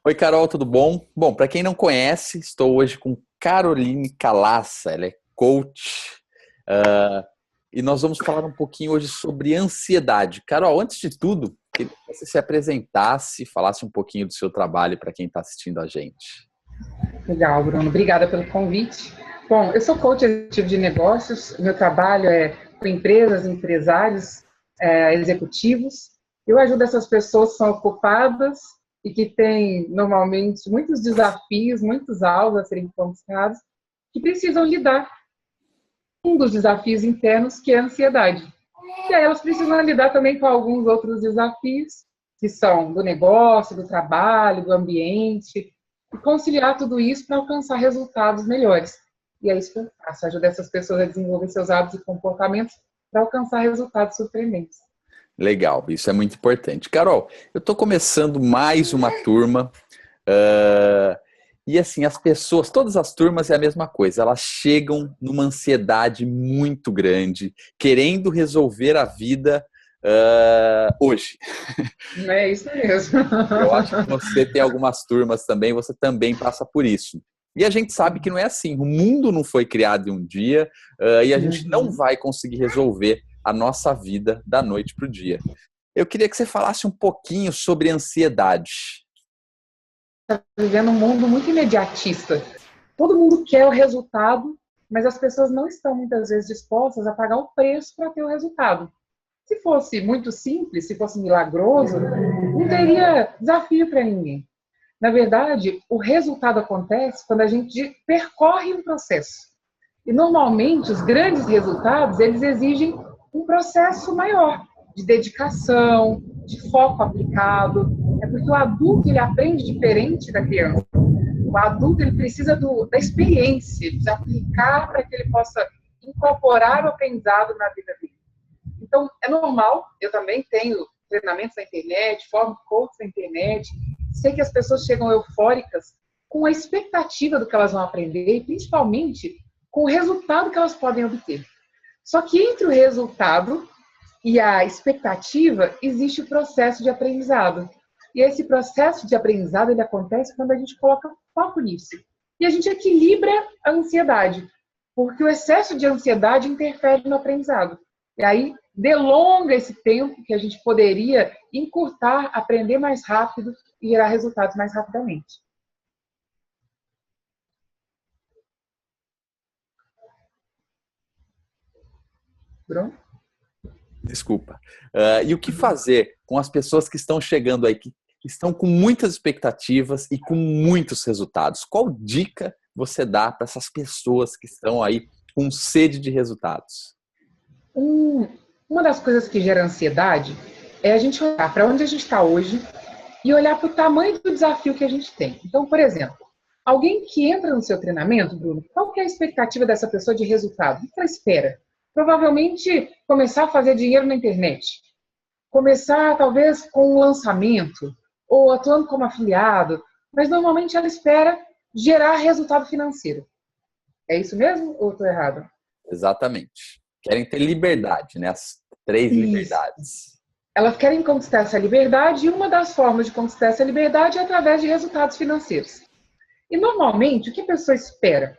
Oi, Carol, tudo bom? Bom, para quem não conhece, estou hoje com Caroline Calassa, ela é coach, ah, e nós vamos falar um pouquinho hoje sobre ansiedade. Carol, antes de tudo, queria que você se apresentasse, falasse um pouquinho do seu trabalho para quem está assistindo a gente. Legal, Bruno. Obrigada pelo convite. Bom, eu sou coach executivo de negócios. Meu trabalho é com empresas, empresários, executivos. Eu ajudo essas pessoas que são ocupadas e que têm, normalmente, muitos desafios, muitos alvos a serem conquistados, que precisam lidar com um dos desafios internos, que é a ansiedade. E aí elas precisam lidar também com alguns outros desafios, que são do negócio, do trabalho, do ambiente, e conciliar tudo isso para alcançar resultados melhores. E é isso que eu faço, ajudo essas pessoas a desenvolver seus hábitos e comportamentos para alcançar resultados surpreendentes. Legal, isso é muito importante. Carol, eu estou começando mais uma turma. ah, e assim, as pessoas, todas as turmas é a mesma coisa, elas chegam numa ansiedade muito grande, querendo resolver a vida hoje. É isso mesmo. Eu acho que você tem algumas turmas também, você também passa por isso. E a gente sabe que não é assim, o mundo não foi criado em um dia, e a gente não Uhum. vai conseguir resolver a nossa vida da noite para o dia. Eu queria que você falasse um pouquinho sobre ansiedade. Vivendo um mundo muito imediatista. Todo mundo quer o resultado, mas as pessoas não estão muitas vezes dispostas a pagar o preço para ter o resultado. Se fosse muito simples, se fosse milagroso, não teria desafio para ninguém. Na verdade, o resultado acontece quando a gente percorre um processo. E normalmente os grandes resultados, eles exigem um processo maior de dedicação, de foco aplicado. É porque o adulto ele aprende diferente da criança. O adulto ele precisa da experiência, ele precisa aplicar para que ele possa incorporar o aprendizado na vida dele. Então, é normal, eu também tenho treinamentos na internet, formo coach na internet, sei que as pessoas chegam eufóricas com a expectativa do que elas vão aprender e principalmente com o resultado que elas podem obter. Só que entre o resultado e a expectativa existe o processo de aprendizado. E esse processo de aprendizado ele acontece quando a gente coloca foco nisso. E a gente equilibra a ansiedade, porque o excesso de ansiedade interfere no aprendizado. E aí delonga esse tempo que a gente poderia encurtar, aprender mais rápido e gerar resultados mais rapidamente. Bruno? Desculpa. E o que fazer com as pessoas que estão chegando aí, que estão com muitas expectativas e com muitos resultados? Qual dica você dá para essas pessoas que estão aí com sede de resultados? Uma das coisas que gera ansiedade é a gente olhar para onde a gente está hoje e olhar para o tamanho do desafio que a gente tem. Então, por exemplo, alguém que entra no seu treinamento, Bruno, qual que é a expectativa dessa pessoa de resultado? O que ela espera? Provavelmente começar a fazer dinheiro na internet, começar talvez com um lançamento ou atuando como afiliado, mas normalmente ela espera gerar resultado financeiro. É isso mesmo ou estou errado? Exatamente. Querem ter liberdade, né? As três Isso. liberdades. Elas querem conquistar essa liberdade e uma das formas de conquistar essa liberdade é através de resultados financeiros. E normalmente, o que a pessoa espera?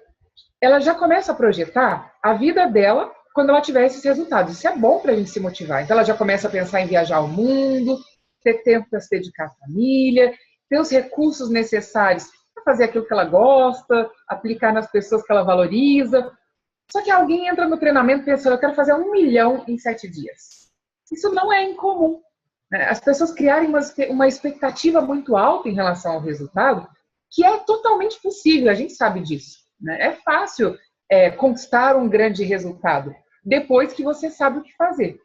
Ela já começa a projetar a vida dela quando ela tiver esses resultados. Isso é bom para a gente se motivar. Então, ela já começa a pensar em viajar ao mundo, ter tempo para se dedicar à família, ter os recursos necessários para fazer aquilo que ela gosta, aplicar nas pessoas que ela valoriza. Só que alguém entra no treinamento pensando, eu quero fazer 1 milhão em 7 dias. Isso não é incomum. As pessoas criarem uma expectativa muito alta em relação ao resultado, que é totalmente possível, a gente sabe disso. É fácil conquistar um grande resultado, depois que você sabe o que fazer.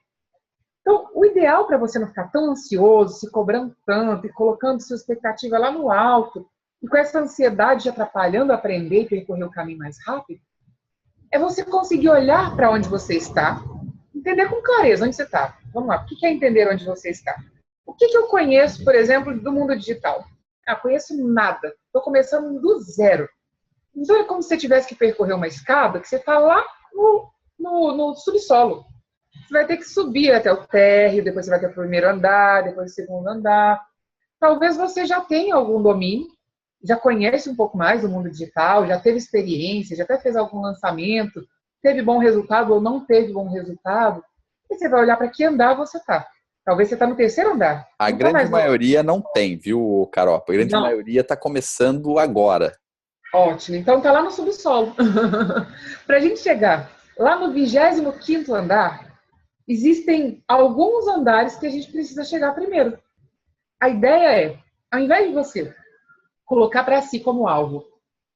Então, o ideal para você não ficar tão ansioso, se cobrando tanto e colocando sua expectativa lá no alto, e com essa ansiedade atrapalhando aprender e percorrer o caminho mais rápido, é você conseguir olhar para onde você está, entender com clareza onde você está. Vamos lá, o que é entender onde você está? O que eu conheço, por exemplo, do mundo digital? Conheço nada. Estou começando do zero. Então é como se você tivesse que percorrer uma escada que você está lá no subsolo. Você vai ter que subir até o térreo, depois você vai ter o primeiro andar, depois o segundo andar. talvez você já tenha algum domínio, já conhece um pouco mais do mundo digital, já teve experiência, já até fez algum lançamento, teve bom resultado ou não teve bom resultado, e você vai olhar para que andar você está. Talvez você está no terceiro andar. A grande maioria não tem, viu, Carol? A grande maioria está começando agora. Ótimo. Então está lá no subsolo. Para a gente chegar lá no 25º andar, existem alguns andares que a gente precisa chegar primeiro. A ideia é, ao invés de você colocar para si como alvo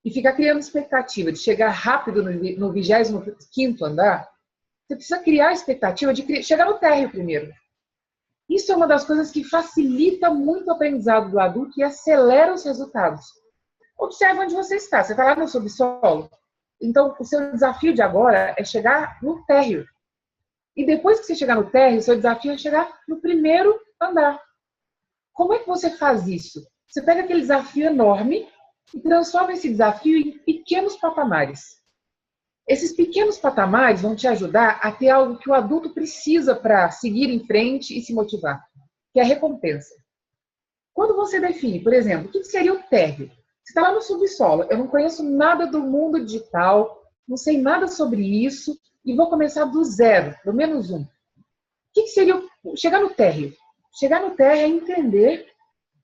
e ficar criando expectativa de chegar rápido no 25º andar, você precisa criar a expectativa de chegar no térreo primeiro. Isso é uma das coisas que facilita muito o aprendizado do adulto e acelera os resultados. Observe onde você está. Você está lá no subsolo. Então, o seu desafio de agora é chegar no térreo. E depois que você chegar no térreo, o seu desafio é chegar no primeiro andar. Como é que você faz isso? Você pega aquele desafio enorme e transforma esse desafio em pequenos patamares. Esses pequenos patamares vão te ajudar a ter algo que o adulto precisa para seguir em frente e se motivar, que é a recompensa. Quando você define, por exemplo, o que seria o térreo? Você está lá no subsolo, eu não conheço nada do mundo digital, não sei nada sobre isso e vou começar do zero, do -1. O que seria chegar no térreo? Chegar no térreo é entender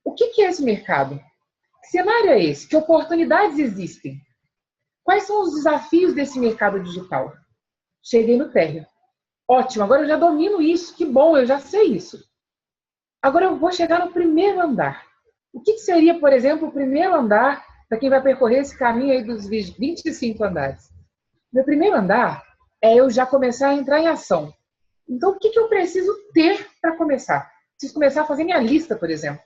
o que é esse mercado. Que cenário é esse? Que oportunidades existem? Quais são os desafios desse mercado digital? Cheguei no térreo. Ótimo, agora eu já domino isso, que bom, eu já sei isso. Agora eu vou chegar no primeiro andar. O que seria, por exemplo, o primeiro andar para quem vai percorrer esse caminho aí dos 25 andares? Meu primeiro andar é eu já começar a entrar em ação. Então, o que eu preciso ter para começar? Preciso começar a fazer minha lista, por exemplo.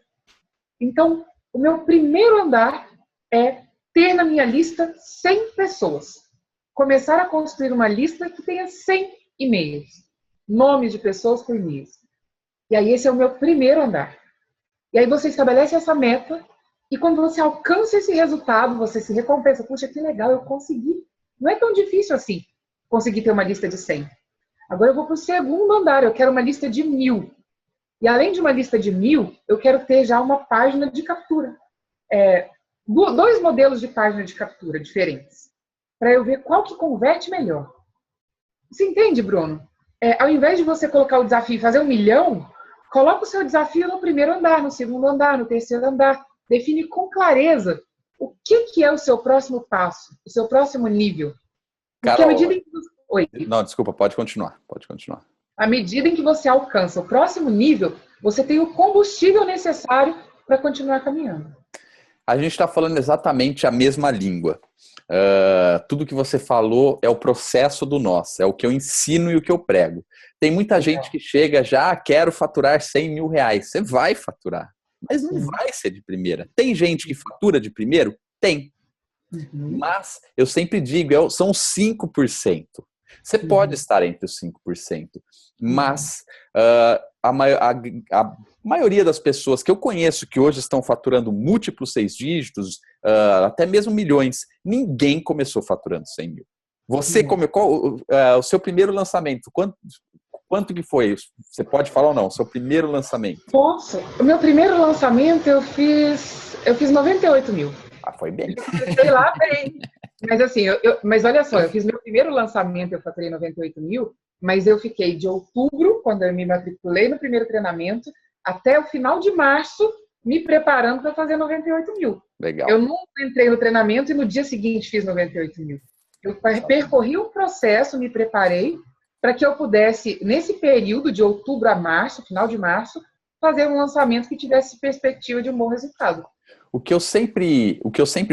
Então, o meu primeiro andar é ter na minha lista 100 pessoas. Começar a construir uma lista que tenha 100 e-mails. Nomes de pessoas com e-mails. E aí esse é o meu primeiro andar. E aí você estabelece essa meta e quando você alcança esse resultado, você se recompensa. Puxa, que legal, eu consegui. Não é tão difícil assim conseguir ter uma lista de 100. Agora eu vou para o segundo andar, eu quero uma lista de 1000. E além de uma lista de 1000, eu quero ter já uma página de captura. Dois modelos de página de captura diferentes, para eu ver qual que converte melhor. Você entende, Bruno? Ao invés de você colocar o desafio e fazer 1 milhão, coloca o seu desafio no primeiro andar, no segundo andar, no terceiro andar. Define com clareza o que é o seu próximo passo, o seu próximo nível. Porque Carol, à medida em que... Oi. Não, desculpa, pode continuar. À medida em que você alcança o próximo nível, você tem o combustível necessário para continuar caminhando. A gente está falando exatamente a mesma língua. Tudo que você falou é o processo do nós, é o que eu ensino e o que eu prego. Tem muita gente que chega já, quero faturar 100 mil reais. Você vai faturar, mas não vai ser de primeira. Tem gente que fatura de primeiro? Tem. Mas eu sempre digo, são 5%. Você pode estar entre os 5%, mas a maioria das pessoas que eu conheço que hoje estão faturando múltiplos 6 dígitos, até mesmo milhões, ninguém começou faturando 100 mil. Você o seu primeiro lançamento, quanto que foi? Você pode falar ou não? Seu primeiro lançamento? Posso. O meu primeiro lançamento eu fiz 98 mil. Foi bem. Eu comecei lá bem. Mas assim, mas olha só, eu fiz meu primeiro lançamento, eu faturei 98 mil, mas eu fiquei de outubro, quando eu me matriculei no primeiro treinamento, até o final de março, me preparando para fazer 98 mil. Legal. Eu não entrei no treinamento e no dia seguinte fiz 98 mil. Eu percorri um processo, me preparei, para que eu pudesse, nesse período de outubro a março, final de março, fazer um lançamento que tivesse perspectiva de um bom resultado. O que eu sempre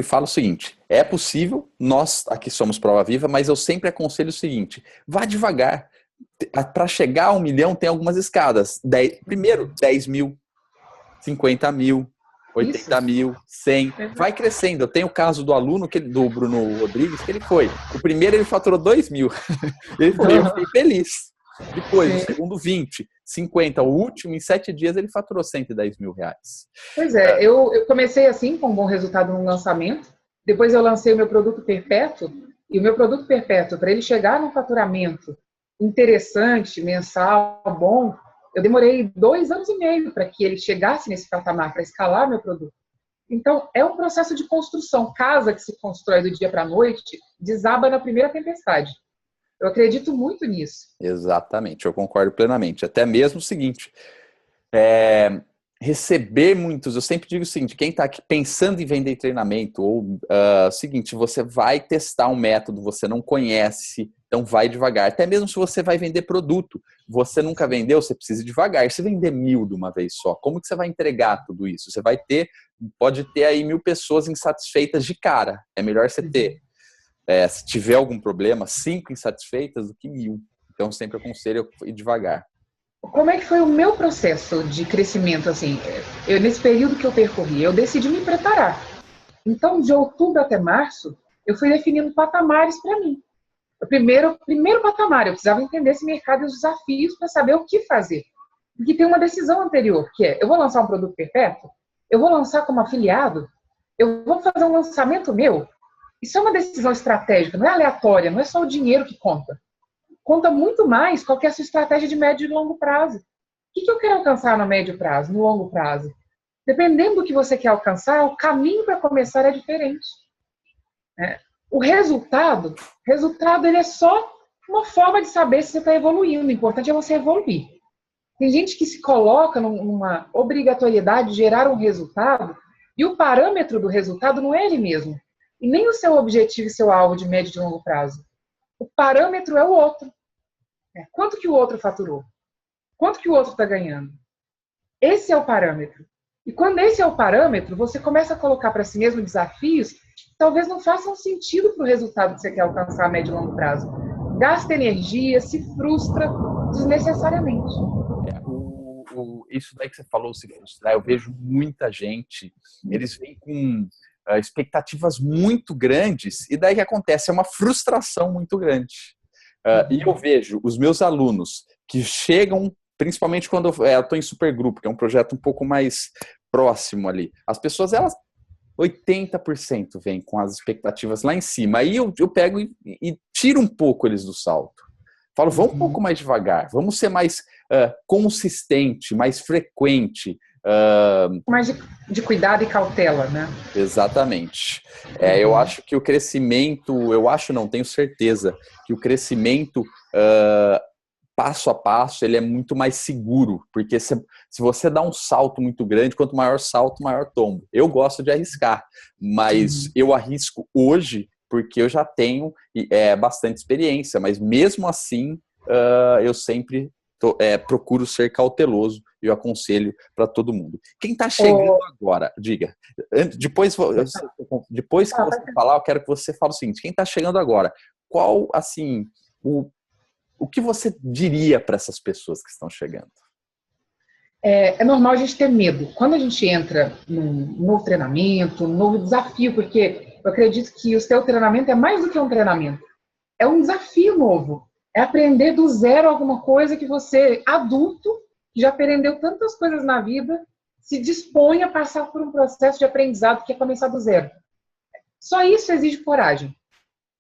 falo é o seguinte, é possível, nós aqui somos prova viva, mas eu sempre aconselho o seguinte, vá devagar. Para chegar a 1 milhão tem algumas escadas. Primeiro 10 mil, 50 mil, 80 mil, 100, vai crescendo. Eu tenho o caso do aluno, do Bruno Rodrigues, que ele foi. O primeiro ele faturou 2 mil. Ele foi, eu fiquei feliz. Depois, o segundo 20, 50, o último, em 7 dias, ele faturou 110 mil reais. Pois é, eu comecei assim, com um bom resultado no lançamento, depois eu lancei o meu produto perpétuo, e o meu produto perpétuo, para ele chegar num faturamento interessante, mensal, bom, Eu demorei 2 anos e meio para que ele chegasse nesse patamar, para escalar meu produto. Então, é um processo de construção. Casa que se constrói do dia para a noite, desaba na primeira tempestade. Eu acredito muito nisso. Exatamente, eu concordo plenamente. Até mesmo o seguinte, receber muitos, eu sempre digo o seguinte, quem está aqui pensando em vender treinamento, ou seguinte, você vai testar um método, você não conhece, então vai devagar. Até mesmo se você vai vender produto, você nunca vendeu, você precisa ir devagar. Se vender 1.000 de uma vez só, como que você vai entregar tudo isso? Você vai ter, pode ter aí 1.000 pessoas insatisfeitas de cara. É melhor você ter, se tiver algum problema, 5 insatisfeitas do que 1.000. Então sempre aconselho ir devagar. Como é que foi o meu processo de crescimento, assim? Nesse período que eu percorri, eu decidi me preparar. Então, de outubro até março, eu fui definindo patamares para mim. O primeiro patamar, eu precisava entender esse mercado e os desafios para saber o que fazer. Porque tem uma decisão anterior, que é, eu vou lançar um produto perpétuo? Eu vou lançar como afiliado? Eu vou fazer um lançamento meu? Isso é uma decisão estratégica, não é aleatória, não é só o dinheiro que conta. Conta muito mais qual que é a sua estratégia de médio e longo prazo. O que eu quero alcançar no médio prazo, no longo prazo? Dependendo do que você quer alcançar, o caminho para começar é diferente. O resultado ele é só uma forma de saber se você está evoluindo. O importante é você evoluir. Tem gente que se coloca numa obrigatoriedade de gerar um resultado e o parâmetro do resultado não é ele mesmo. E nem o seu objetivo e seu alvo de médio e de longo prazo. O parâmetro é o outro. Quanto que o outro faturou? Quanto que o outro está ganhando? Esse é o parâmetro. E quando esse é o parâmetro, você começa a colocar para si mesmo desafios que talvez não façam sentido para o resultado que você quer alcançar a médio e longo prazo. Gasta energia, se frustra desnecessariamente. Isso daí que você falou, se frustrar, eu vejo muita gente, eles vêm com expectativas muito grandes, e daí que acontece? É uma frustração muito grande. E eu vejo os meus alunos que chegam, principalmente quando eu estou em supergrupo, que é um projeto um pouco mais próximo ali, as pessoas, elas 80% vêm com as expectativas lá em cima. Aí eu pego e tiro um pouco eles do salto. Falo, vamos um pouco mais devagar, vamos ser mais consistente, mais frequente. Mais de cuidado e cautela, né? Exatamente. Eu acho que o crescimento, tenho certeza, que o crescimento passo a passo, ele é muito mais seguro, porque se você dá um salto muito grande, quanto maior o salto, maior tombo. Eu gosto de arriscar, mas eu arrisco hoje porque eu já tenho bastante experiência, mas mesmo assim eu sempre procuro ser cauteloso e eu aconselho para todo mundo. Quem está chegando agora, diga, depois que você falar, eu quero que você fale o seguinte, quem está chegando agora, qual, assim, o que você diria para essas pessoas que estão chegando? É normal a gente ter medo. Quando a gente entra num novo treinamento, um novo desafio, porque eu acredito que o seu treinamento é mais do que um treinamento. É um desafio novo. É aprender do zero alguma coisa que você, adulto, que já aprendeu tantas coisas na vida, se dispõe a passar por um processo de aprendizado que é começar do zero. Só isso exige coragem.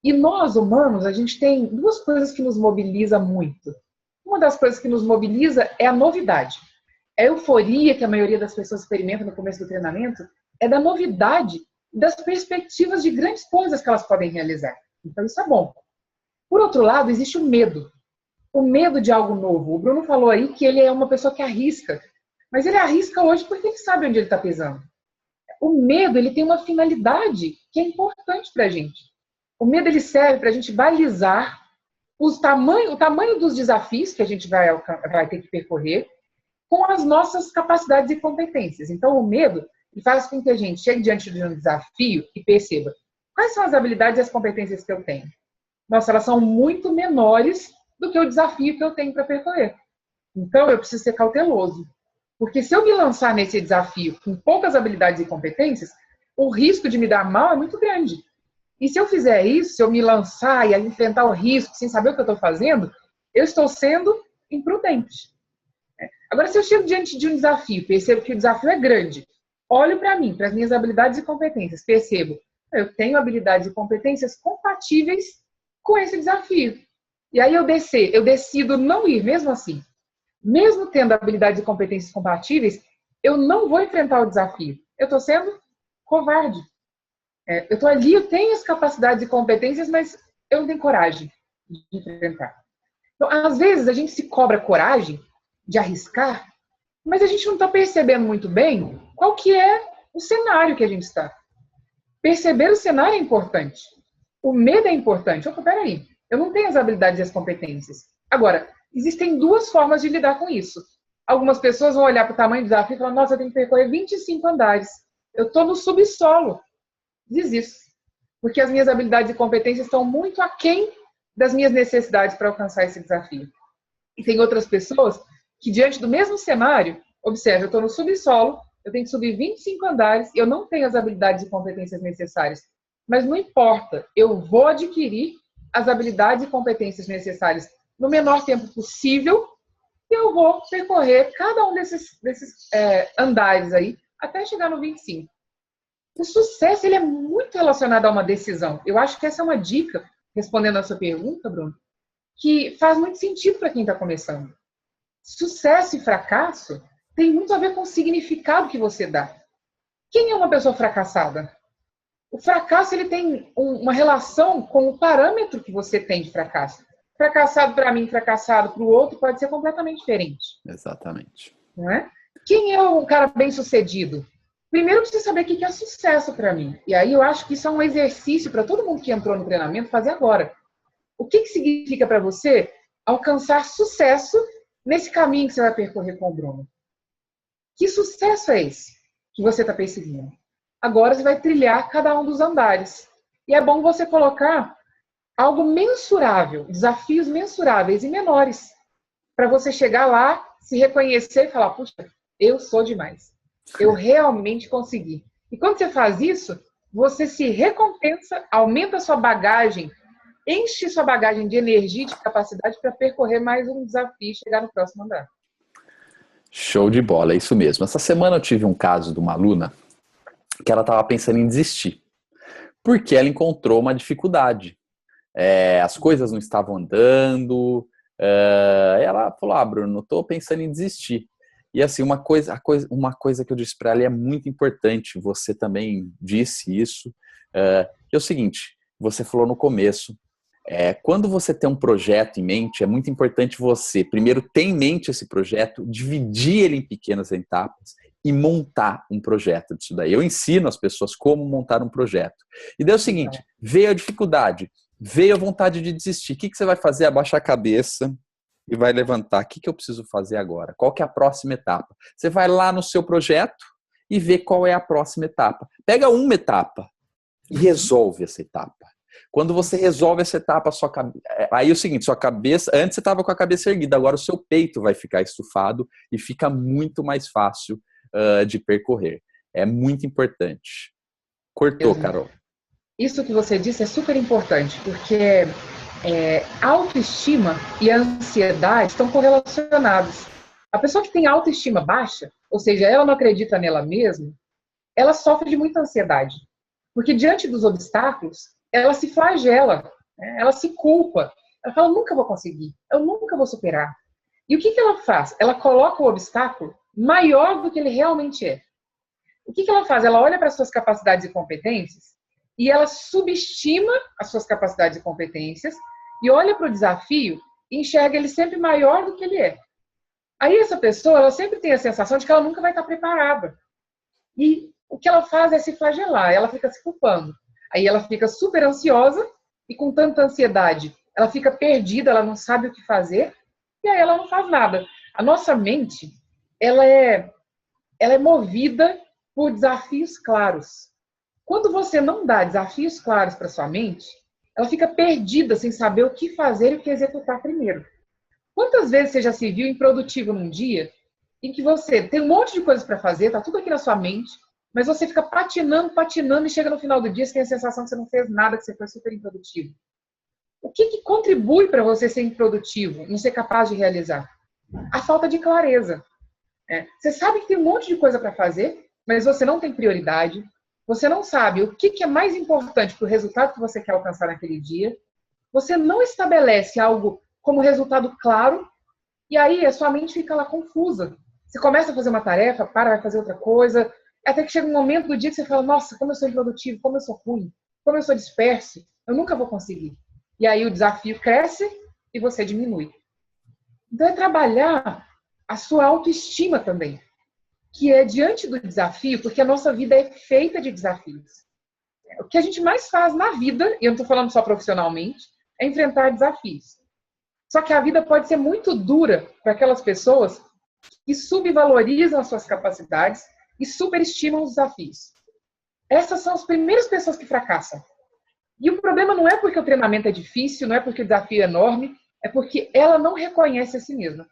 E nós, humanos, a gente tem 2 coisas que nos mobilizam muito. Uma das coisas que nos mobiliza é a novidade. A euforia que a maioria das pessoas experimenta no começo do treinamento é da novidade e das perspectivas de grandes coisas que elas podem realizar. Então, isso é bom. Por outro lado, existe o medo. O medo de algo novo. O Bruno falou aí que ele é uma pessoa que arrisca. Mas ele arrisca hoje porque ele sabe onde ele está pisando. O medo, ele tem uma finalidade que é importante para a gente. O medo, ele serve para a gente balizar o tamanho dos desafios que a gente vai ter que percorrer com as nossas capacidades e competências. Então, o medo ele faz com que a gente chegue diante de um desafio e perceba quais são as habilidades e as competências que eu tenho. Nossa, elas são muito menores do que o desafio que eu tenho para percorrer. Então, eu preciso ser cauteloso. Porque se eu me lançar nesse desafio com poucas habilidades e competências, o risco de me dar mal é muito grande. E se eu fizer isso, se eu me lançar e enfrentar o risco sem saber o que eu estou fazendo, eu estou sendo imprudente. Agora, se eu chego diante de um desafio, percebo que o desafio é grande, olho para mim, para as minhas habilidades e competências, percebo, eu tenho habilidades e competências compatíveis com esse desafio. E aí eu decido não ir mesmo assim. mesmo tendo habilidades e competências compatíveis, eu não vou enfrentar o desafio. Eu estou sendo covarde. Eu estou ali, eu tenho as capacidades e competências, mas eu não tenho coragem de enfrentar. Então, às vezes, a gente se cobra coragem de arriscar, mas a gente não está percebendo muito bem qual que é o cenário que a gente está. Perceber o cenário é importante. O medo é importante. Opa, peraí, eu não tenho as habilidades e as competências. Agora, existem duas formas de lidar com isso. Algumas pessoas vão olhar para o tamanho do desafio e falar, nossa, eu tenho que percorrer 25 andares. Eu estou no subsolo. Desisto. Porque as minhas habilidades e competências estão muito aquém das minhas necessidades para alcançar esse desafio. E tem outras pessoas que, diante do mesmo cenário, observa, eu estou no subsolo, eu tenho que subir 25 andares, eu não tenho as habilidades e competências necessárias. Mas não importa, eu vou adquirir as habilidades e competências necessárias no menor tempo possível e eu vou percorrer cada um desses andares aí até chegar no 25. O sucesso ele é muito relacionado a uma decisão. Eu acho que essa é uma dica, respondendo a sua pergunta, Bruno, que faz muito sentido para quem está começando. Sucesso e fracasso tem muito a ver com o significado que você dá. Quem é uma pessoa fracassada? O fracasso ele tem uma relação com o parâmetro que você tem de fracasso. Fracassado para mim, fracassado para o outro pode ser completamente diferente. Exatamente. Não é? Quem é um cara bem-sucedido? Primeiro, eu preciso saber o que é sucesso para mim. E aí eu acho que isso é um exercício para todo mundo que entrou no treinamento fazer agora. O que significa para você alcançar sucesso nesse caminho que você vai percorrer com o Bruno? Que sucesso é esse que você está perseguindo? Agora você vai trilhar cada um dos andares. E é bom você colocar algo mensurável, desafios mensuráveis e menores, para você chegar lá, se reconhecer e falar, puxa, eu sou demais. Eu realmente consegui. E quando você faz isso, você se recompensa, aumenta a sua bagagem, enche sua bagagem de energia e de capacidade para percorrer mais um desafio e chegar no próximo andar. Show de bola, é isso mesmo. Essa semana eu tive um caso de uma aluna que ela estava pensando em desistir, porque ela encontrou uma dificuldade. As coisas não estavam andando, ela falou, Bruno, estou pensando em desistir. E assim, uma coisa que eu disse para ela é muito importante, você também disse isso, é o seguinte, você falou no começo, quando você tem um projeto em mente, é muito importante você, primeiro, ter em mente esse projeto, dividir ele em pequenas etapas e montar um projeto disso daí. Eu ensino as pessoas como montar um projeto. E daí é o seguinte, veio a dificuldade, veio a vontade de desistir, o que você vai fazer? Abaixar a cabeça e vai levantar. O que eu preciso fazer agora? Qual que é a próxima etapa? Você vai lá no seu projeto e vê qual é a próxima etapa. Pega uma etapa e resolve essa etapa. Quando você resolve essa etapa, aí é o seguinte, sua cabeça, antes você estava com a cabeça erguida, agora o seu peito vai ficar estufado e fica muito mais fácil de percorrer. É muito importante. Cortou, Carol. Isso que você disse é super importante, porque a autoestima e a ansiedade estão correlacionados. A pessoa que tem autoestima baixa, ou seja, ela não acredita nela mesma, ela sofre de muita ansiedade. Porque diante dos obstáculos, ela se flagela, né? Ela se culpa. Ela fala, nunca vou conseguir, eu nunca vou superar. E o que ela faz? Ela coloca o obstáculo maior do que ele realmente é. O que ela faz? Ela olha para as suas capacidades e competências e ela subestima as suas capacidades e competências e olha para o desafio e enxerga ele sempre maior do que ele é. Aí essa pessoa, ela sempre tem a sensação de que ela nunca vai estar preparada. E o que ela faz é se flagelar, ela fica se culpando. Aí ela fica super ansiosa e com tanta ansiedade, ela fica perdida, ela não sabe o que fazer e aí ela não faz nada. A nossa mente, ela é movida por desafios claros. Quando você não dá desafios claros para sua mente, ela fica perdida sem saber o que fazer e o que executar primeiro. Quantas vezes você já se viu improdutivo num dia em que você tem um monte de coisas para fazer, tá tudo aqui na sua mente, mas você fica patinando e chega no final do dia, você tem a sensação que você não fez nada, que você foi super improdutivo. O que contribui para você ser improdutivo, não ser capaz de realizar? A falta de clareza. Você sabe que tem um monte de coisa para fazer, mas você não tem prioridade, você não sabe o que é mais importante para o resultado que você quer alcançar naquele dia, você não estabelece algo como resultado claro, E aí a sua mente fica lá confusa. Você começa a fazer uma tarefa, vai fazer outra coisa, até que chega um momento do dia que você fala, nossa, como eu sou improdutivo, como eu sou ruim, como eu sou disperso, eu nunca vou conseguir. E aí o desafio cresce e você diminui. Então é trabalhar a sua autoestima também, que é diante do desafio, porque a nossa vida é feita de desafios. O que a gente mais faz na vida, e eu não estou falando só profissionalmente, é enfrentar desafios. Só que a vida pode ser muito dura para aquelas pessoas que subvalorizam as suas capacidades e superestimam os desafios. Essas são as primeiras pessoas que fracassam. E o problema não é porque o treinamento é difícil, não é porque o desafio é enorme, é porque ela não reconhece a si mesma.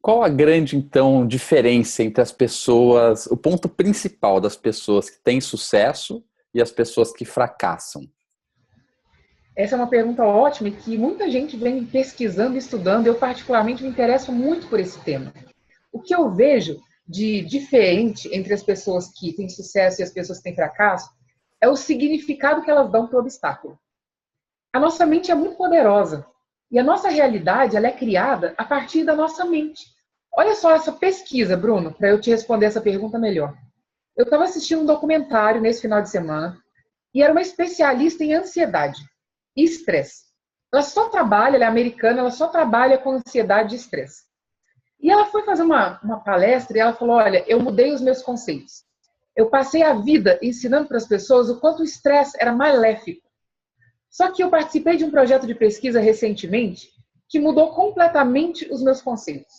Qual a grande, então, diferença entre as pessoas, o ponto principal das pessoas que têm sucesso e as pessoas que fracassam? Essa é uma pergunta ótima e que muita gente vem pesquisando e estudando. Eu, particularmente, me interesso muito por esse tema. O que eu vejo de diferente entre as pessoas que têm sucesso e as pessoas que têm fracasso é o significado que elas dão para o obstáculo. A nossa mente é muito poderosa e a nossa realidade ela é criada a partir da nossa mente. Olha só essa pesquisa, Bruno, para eu te responder essa pergunta melhor. Eu estava assistindo um documentário nesse final de semana e era uma especialista em ansiedade e estresse. Ela é americana, ela só trabalha com ansiedade e estresse. E ela foi fazer uma palestra e ela falou, olha, eu mudei os meus conceitos. Eu passei a vida ensinando para as pessoas o quanto o estresse era maléfico. Só que eu participei de um projeto de pesquisa recentemente que mudou completamente os meus conceitos.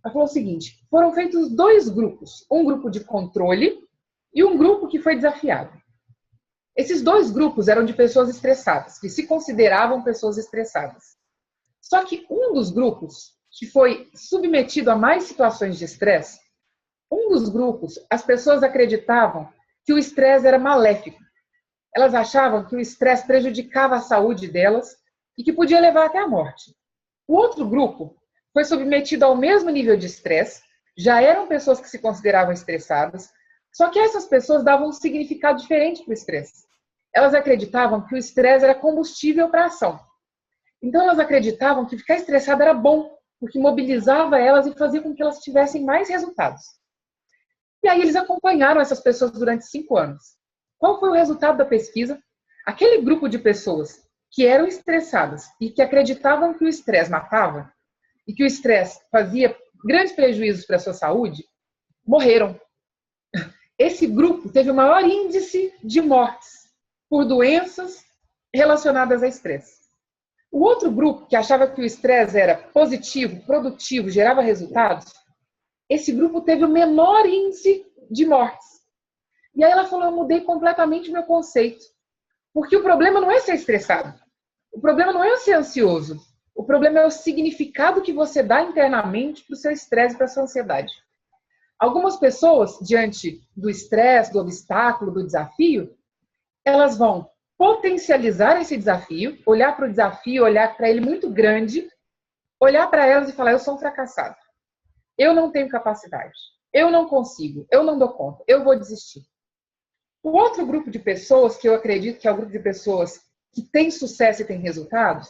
Ela falou o seguinte, foram feitos 2 grupos, um grupo de controle e um grupo que foi desafiado. Esses 2 grupos eram de pessoas estressadas, que se consideravam pessoas estressadas. Só que um dos grupos, que foi submetido a mais situações de estresse, um dos grupos, as pessoas acreditavam que o estresse era maléfico. Elas achavam que o estresse prejudicava a saúde delas e que podia levar até a morte. O outro grupo foi submetido ao mesmo nível de estresse, já eram pessoas que se consideravam estressadas, só que essas pessoas davam um significado diferente para o estresse. Elas acreditavam que o estresse era combustível para a ação. Então elas acreditavam que ficar estressada era bom, porque mobilizava elas e fazia com que elas tivessem mais resultados. E aí eles acompanharam essas pessoas durante 5 anos. Qual foi o resultado da pesquisa? Aquele grupo de pessoas que eram estressadas e que acreditavam que o estresse matava e que o estresse fazia grandes prejuízos para a sua saúde, morreram. Esse grupo teve o maior índice de mortes por doenças relacionadas a estresse. O outro grupo, que achava que o estresse era positivo, produtivo, gerava resultados, esse grupo teve o menor índice de mortes. E aí ela falou, eu mudei completamente o meu conceito. Porque o problema não é ser estressado. O problema não é ser ansioso. O problema é o significado que você dá internamente para o seu estresse e para a sua ansiedade. Algumas pessoas, diante do estresse, do obstáculo, do desafio, elas vão potencializar esse desafio, olhar para o desafio, olhar para ele muito grande, olhar para elas e falar, eu sou um fracassado. Eu não tenho capacidade. Eu não consigo. Eu não dou conta. Eu vou desistir. O outro grupo de pessoas, que eu acredito que é o grupo de pessoas que tem sucesso e tem resultados,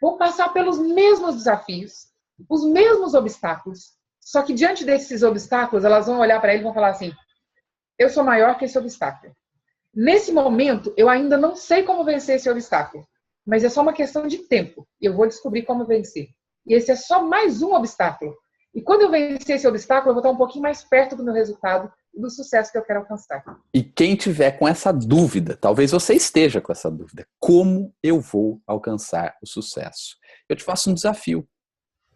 vão passar pelos mesmos desafios, os mesmos obstáculos, só que diante desses obstáculos, elas vão olhar para ele e vão falar assim, eu sou maior que esse obstáculo. Nesse momento, eu ainda não sei como vencer esse obstáculo, mas é só uma questão de tempo, e eu vou descobrir como vencer. E esse é só mais um obstáculo. E quando eu vencer esse obstáculo, eu vou estar um pouquinho mais perto do meu resultado e do sucesso que eu quero alcançar. E quem tiver com essa dúvida, talvez você esteja com essa dúvida, como eu vou alcançar o sucesso? Eu te faço um desafio.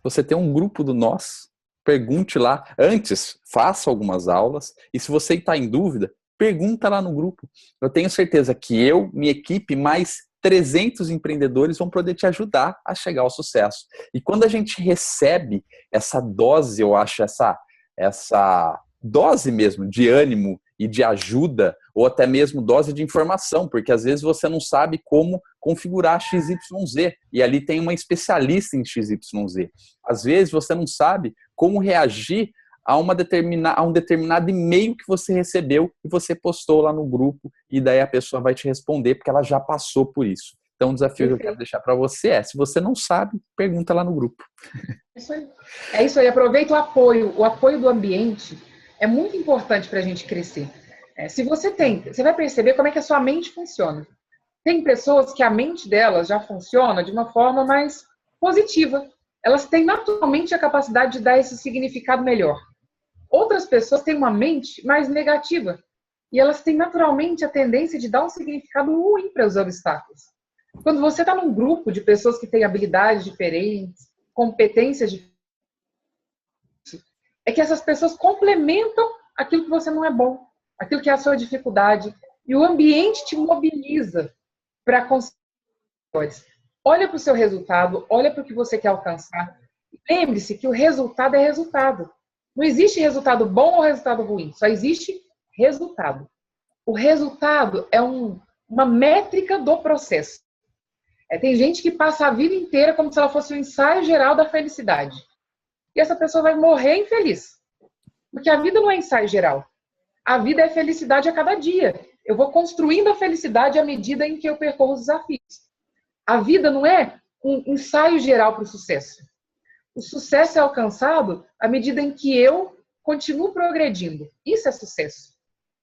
Você tem um grupo do Nós, pergunte lá. Antes, faça algumas aulas. E se você está em dúvida, pergunta lá no grupo. Eu tenho certeza que eu, minha equipe, mais 300 empreendedores vão poder te ajudar a chegar ao sucesso. E quando a gente recebe essa dose, eu acho, essa dose mesmo de ânimo e de ajuda, ou até mesmo dose de informação, porque às vezes você não sabe como configurar XYZ, e ali tem uma especialista em XYZ. Às vezes você não sabe como reagir a um determinado e-mail que você recebeu e você postou lá no grupo, e daí a pessoa vai te responder porque ela já passou por isso. Então, o desafio que eu quero Perfeito. deixar para você é, se você não sabe, pergunta lá no grupo. Isso aí. É isso aí, aproveita o apoio. O apoio do ambiente é muito importante para a gente crescer. Se você tem, você vai perceber como é que a sua mente funciona. Tem pessoas que a mente delas já funciona de uma forma mais positiva. Elas têm naturalmente a capacidade de dar esse significado melhor. Outras pessoas têm uma mente mais negativa e elas têm naturalmente a tendência de dar um significado ruim para os obstáculos. Quando você está num grupo de pessoas que têm habilidades diferentes, competências diferentes, é que essas pessoas complementam aquilo que você não é bom, aquilo que é a sua dificuldade, e o ambiente te mobiliza para conseguir. Olha para o seu resultado, olha para o que você quer alcançar. Lembre-se que o resultado é resultado. Não existe resultado bom ou resultado ruim, só existe resultado. O resultado é uma métrica do processo. Tem gente que passa a vida inteira como se ela fosse um ensaio geral da felicidade. E essa pessoa vai morrer infeliz. Porque a vida não é ensaio geral. A vida é felicidade a cada dia. Eu vou construindo a felicidade à medida em que eu percorro os desafios. A vida não é um ensaio geral para o sucesso. O sucesso é alcançado à medida em que eu continuo progredindo. Isso é sucesso.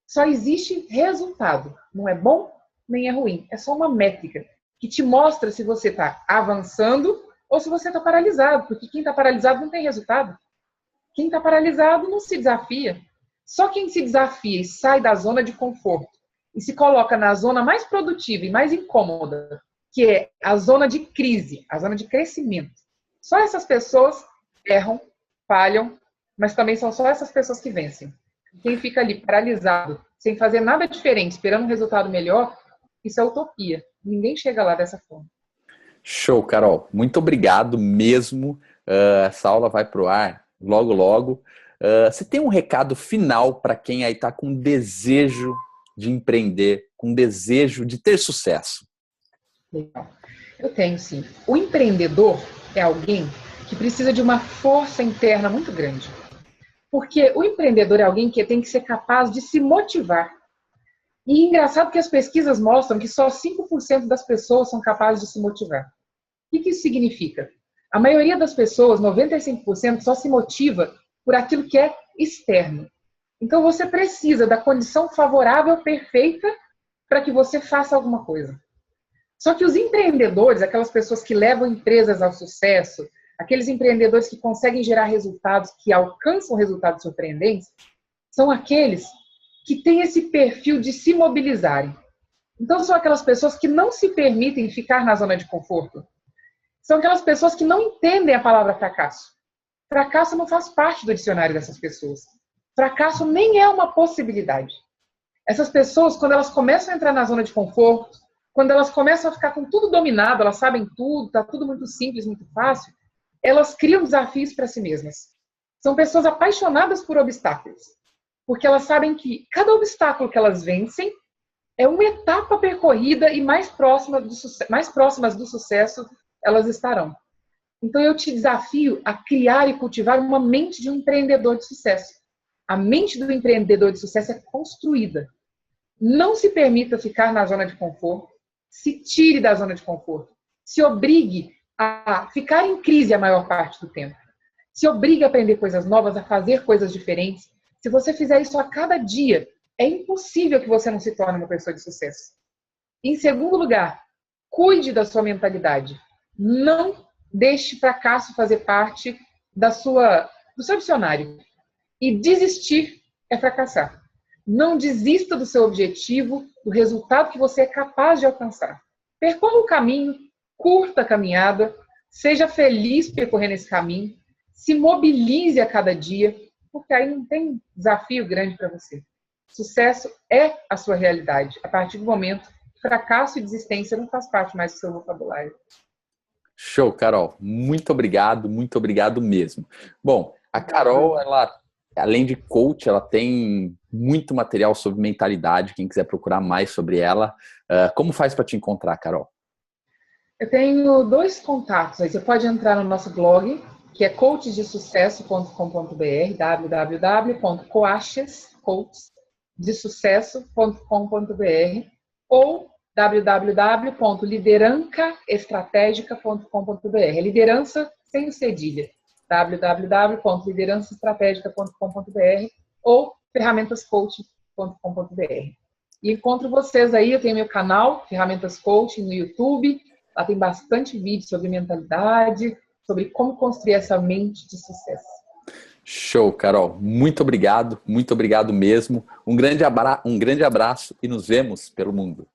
Só existe resultado. Não é bom, nem é ruim. É só uma métrica que te mostra se você está avançando ou se você está paralisado. Porque quem está paralisado não tem resultado. Quem está paralisado não se desafia. Só quem se desafia e sai da zona de conforto e se coloca na zona mais produtiva e mais incômoda, que é a zona de crise, a zona de crescimento. Só essas pessoas erram, falham, mas também são só essas pessoas que vencem. Quem fica ali paralisado, sem fazer nada diferente, esperando um resultado melhor, isso é utopia. Ninguém chega lá dessa forma. Show, Carol. Muito obrigado mesmo. Essa aula vai para o ar logo, logo. Você tem um recado final para quem aí está com desejo de empreender, com desejo de ter sucesso? Legal. Eu tenho, sim. O empreendedor é alguém que precisa de uma força interna muito grande. Porque o empreendedor é alguém que tem que ser capaz de se motivar. E é engraçado que as pesquisas mostram que só 5% das pessoas são capazes de se motivar. O que isso significa? A maioria das pessoas, 95%, só se motiva por aquilo que é externo. Então você precisa da condição favorável perfeita para que você faça alguma coisa. Só que os empreendedores, aquelas pessoas que levam empresas ao sucesso, aqueles empreendedores que conseguem gerar resultados, que alcançam resultados surpreendentes, são aqueles que têm esse perfil de se mobilizarem. Então são aquelas pessoas que não se permitem ficar na zona de conforto. São aquelas pessoas que não entendem a palavra fracasso. Fracasso não faz parte do dicionário dessas pessoas. Fracasso nem é uma possibilidade. Essas pessoas, quando elas começam a entrar na zona de conforto, quando elas começam a ficar com tudo dominado, elas sabem tudo, está tudo muito simples, muito fácil, elas criam desafios para si mesmas. São pessoas apaixonadas por obstáculos, porque elas sabem que cada obstáculo que elas vencem é uma etapa percorrida e mais próximas do sucesso elas estarão. Então eu te desafio a criar e cultivar uma mente de um empreendedor de sucesso. A mente do empreendedor de sucesso é construída. Não se permita ficar na zona de conforto. Se tire da zona de conforto. Se obrigue a ficar em crise a maior parte do tempo. Se obrigue a aprender coisas novas, a fazer coisas diferentes. Se você fizer isso a cada dia, é impossível que você não se torne uma pessoa de sucesso. Em segundo lugar, cuide da sua mentalidade. Não deixe fracasso fazer parte do seu dicionário. E desistir é fracassar. Não desista do seu objetivo, do resultado que você é capaz de alcançar. Percorra o caminho, curta a caminhada, seja feliz percorrendo esse caminho, se mobilize a cada dia, porque aí não tem desafio grande para você. Sucesso é a sua realidade. A partir do momento que fracasso e desistência não faz parte mais do seu vocabulário. Show, Carol. Muito obrigado mesmo. Bom, a Carol, ela, além de coach, ela tem muito material sobre mentalidade. Quem quiser procurar mais sobre ela, como faz para te encontrar, Carol? Eu tenho 2 contatos. Aí você pode entrar no nosso blog, que é coachdesucesso.com.br, www.coachdesucesso.com.br, ou www.liderancaestratégica.com.br. É liderança sem o cedilha. www.liderançaestratégica.com.br ou ferramentascoaching.com.br. E encontro vocês aí, eu tenho meu canal, Ferramentas Coaching, no YouTube. Lá tem bastante vídeo sobre mentalidade, sobre como construir essa mente de sucesso. Show, Carol. Muito obrigado mesmo. Um grande abraço e nos vemos pelo mundo.